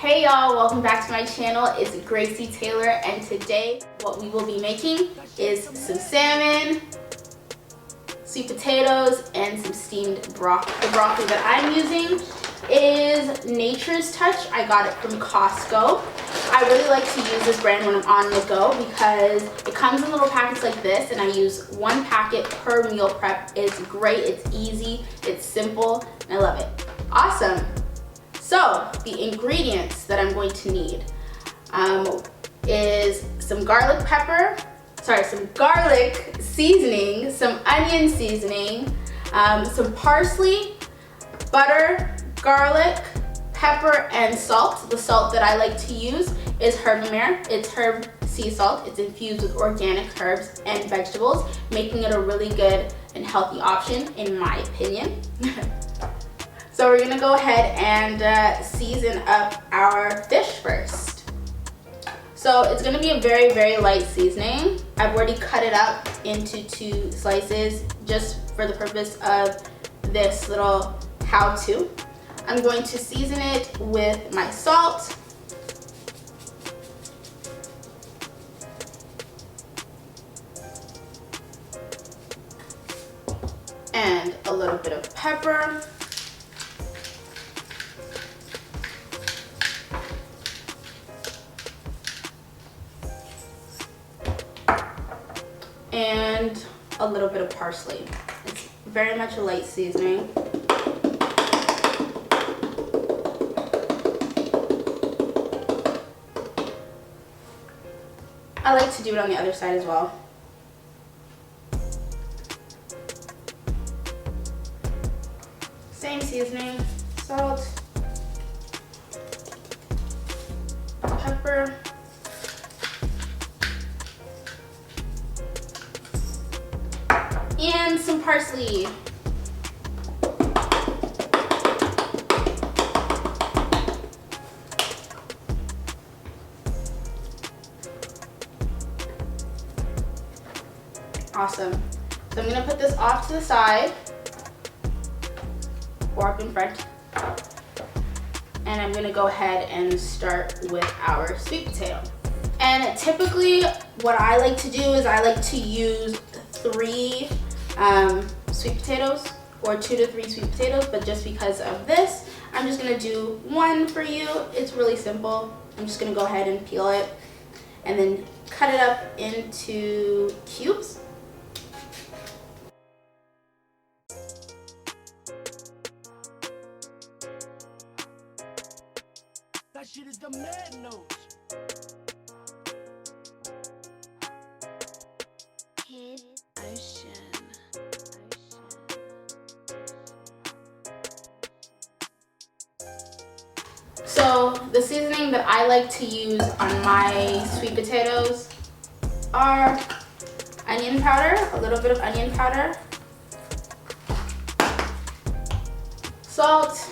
Hey y'all, welcome back to my channel. It's Gracie Taylor, and today what we will be making is some salmon, sweet potatoes, and some steamed broccoli. The broccoli that I'm using is Nature's Touch. I got it from Costco. I really like to use this brand when I'm on the go because it comes in little packets like this, and I use one packet per meal prep. It's great, it's easy, it's simple, and I love it. Awesome. So the ingredients that I'm going to need is some garlic seasoning, some onion seasoning, some parsley, butter, garlic, pepper, and salt. The salt that I like to use is Herbamare. It's herb sea salt. It's infused with organic herbs and vegetables, making it a really good and healthy option in my opinion. So we're gonna go ahead and season up our fish first. So it's gonna be a very, very light seasoning. I've already cut it up into 2 slices just for the purpose of this little how-to. I'm going to season it with my salt, and a little bit of pepper, and a little bit of parsley. It's very much a light seasoning. I like to do it on the other side as well. Same seasoning, salt, pepper, and some parsley. Awesome. So I'm gonna put this off to the side or up in front. And I'm gonna go ahead and start with our sweet potato. And typically what I like to do is I like to use 3 sweet potatoes, or 2 to 3 sweet potatoes, but just because of this, I'm just gonna do 1 for you. It's really simple. I'm just gonna go ahead and peel it and then cut it up into cubes. That shit is the mad note. Kid Ocean. So the seasoning that I like to use on my sweet potatoes are onion powder, a little bit of onion powder, salt,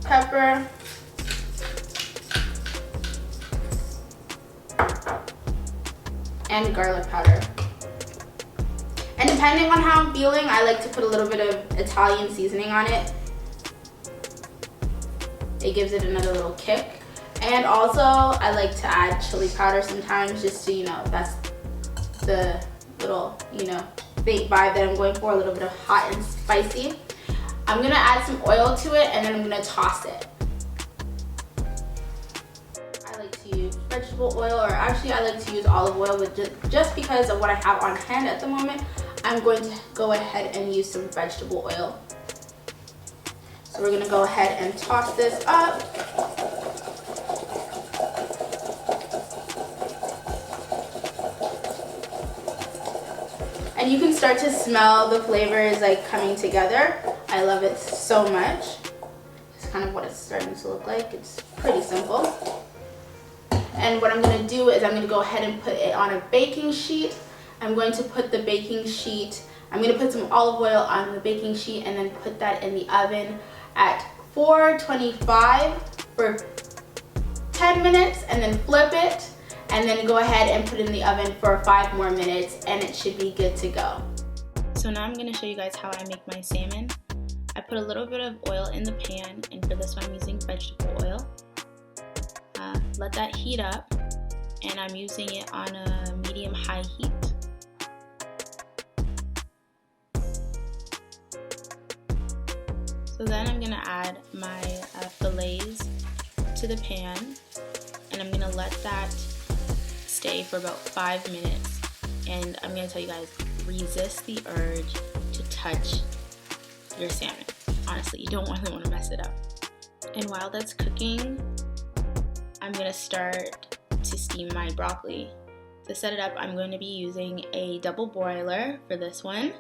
pepper, and garlic powder. And depending on how I'm feeling, I like to put a little bit of Italian seasoning on it. It gives it another little kick. And also, I like to add chili powder sometimes, just to, that's the little, vibe that I'm going for, a little bit of hot and spicy. I'm gonna add some oil to it, and then I'm gonna toss it. I like to use vegetable oil, or actually I like to use olive oil, but just because of what I have on hand at the moment, I'm going to go ahead and use some vegetable oil. So we're gonna go ahead and toss this up. And you can start to smell the flavors like coming together. I love it so much. It's kind of what it's starting to look like. It's pretty simple. And what I'm gonna do is I'm gonna go ahead and put it on a baking sheet. I'm going to put the baking sheet, I'm gonna put some olive oil on the baking sheet and then put that in the oven at 425 for 10 minutes, and then flip it, and then go ahead and put it in the oven for 5 more minutes, and it should be good to go. So now I'm gonna show you guys how I make my salmon. I put a little bit of oil in the pan, and for this one I'm using vegetable oil. Let that heat up, and I'm using it on a medium-high heat. So then I'm going to add my fillets to the pan, and I'm going to let that stay for about 5 minutes. And I'm going to tell you guys, resist the urge to touch your salmon. Honestly, you don't really want to mess it up. And while that's cooking, I'm going to start to steam my broccoli. To set it up, I'm going to be using a double boiler for this one.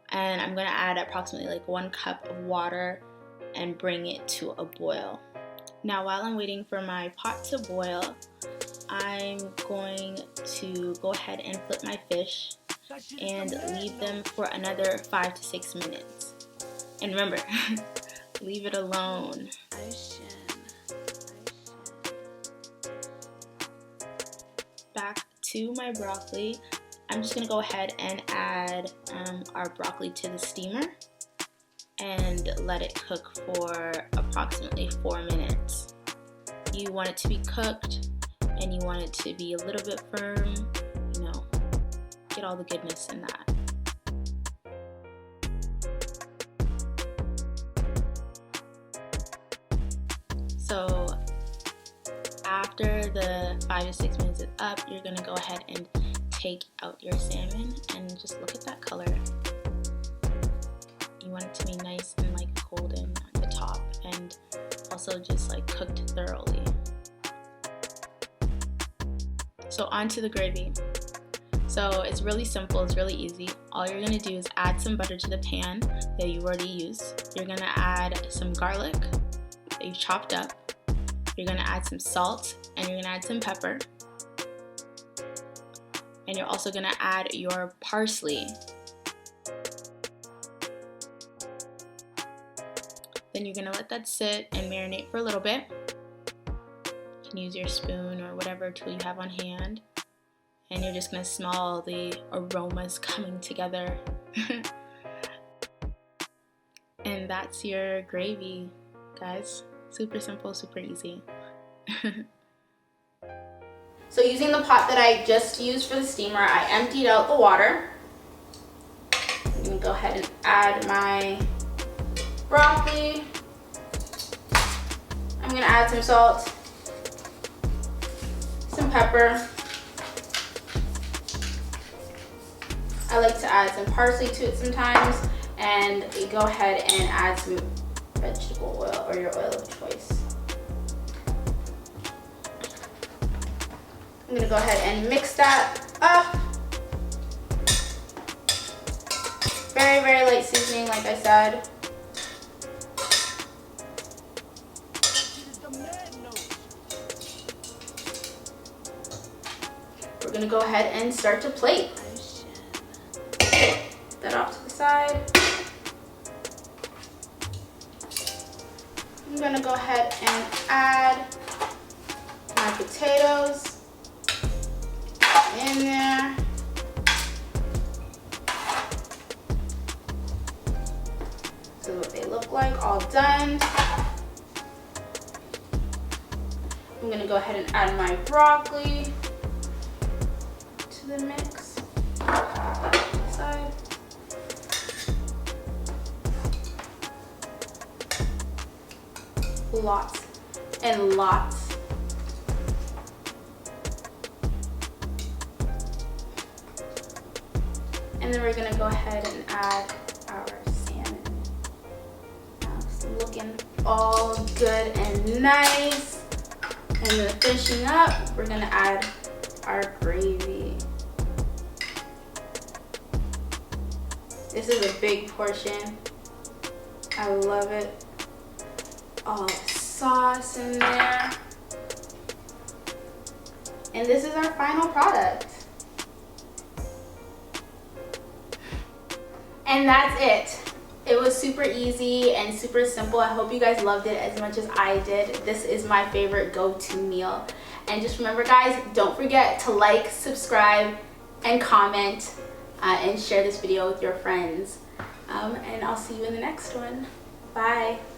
And I'm going to add approximately like 1 cup of water and bring it to a boil. Now while I'm waiting for my pot to boil, I'm going to go ahead and flip my fish and leave them for another 5 to 6 minutes. And remember, leave it alone. Back to my broccoli. I'm just going to go ahead and add our broccoli to the steamer and let it cook for approximately 4 minutes. You want it to be cooked and you want it to be a little bit firm, you know, get all the goodness in that. So after the 5 to 6 minutes is up, you're going to go ahead and take out your salmon and just look at that color. You want it to be nice and like golden at the top and also just like cooked thoroughly. So on to the gravy. So it's really simple, it's really easy. All you're going to do is add some butter to the pan that you've already used. You're going to add some garlic that you've chopped up. You're going to add some salt and you're going to add some pepper. And you're also going to add your parsley. Then you're going to let that sit and marinate for a little bit. You can use your spoon or whatever tool you have on hand. And you're just going to smell the aromas coming together. And that's your gravy, guys. Super simple, super easy. So using the pot that I just used for the steamer, I emptied out the water. I'm going to go ahead and add my broccoli. I'm going to add some salt, some pepper. I like to add some parsley to it sometimes, and you go ahead and add some vegetable oil or your oil of choice. I'm going to go ahead and mix that up. Very, very light seasoning, like I said. We're going to go ahead and start to plate. Put that off to the side. I'm going to go ahead and add my potatoes in there. This is what they look like, all done. I'm gonna go ahead and add my broccoli to the mix. Side. Lots and lots. And then we're going to go ahead and add our salmon. Now it's looking all good and nice. And then finishing up, we're going to add our gravy. This is a big portion. I love it. All the sauce in there. And this is our final product. And that's it. It was super easy and super simple. I hope you guys loved it as much as I did. This is my favorite go-to meal. And just remember, guys, don't forget to like, subscribe, and comment, and share this video with your friends. And I'll see you in the next one. Bye.